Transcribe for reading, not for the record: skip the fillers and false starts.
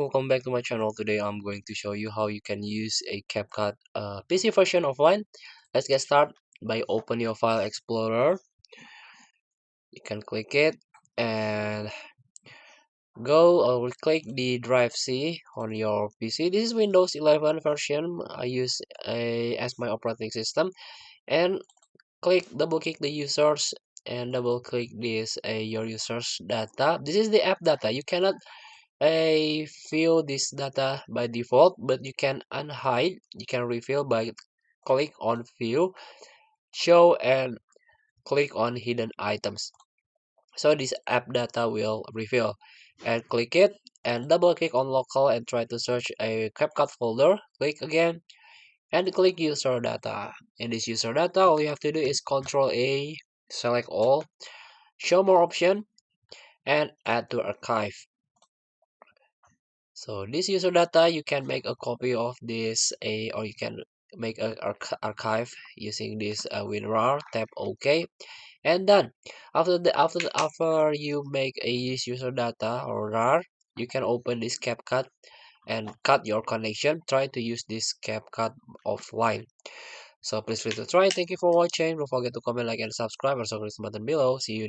welcome back to my channel. Today I'm going to show you how you can use a Capcut PC version offline. Let's get started by open your file explorer. You can click it and go or click the drive C on your PC. This is Windows 11 version. I use as my operating system, and double click the users and double click this your users data. This is the app data. You cannot fill this data by default, but you can unhide. You can refill by click on view, show, and click on hidden items. So this app data will refill, and click it and double click on local and try to search a CapCut folder. Click again and click user data. In this user data, all you have to do is Control A, select all, show more option, and add to archive. So this user data, you can make a copy of this or you can make a archive using this WinRAR. Tap OK, and done. After you make a user data or RAR, you can open this CapCut and cut your connection. Try to use this CapCut offline. So please feel free to try. Thank you for watching. Don't forget to comment, like, and subscribe. Also click the button below. See you.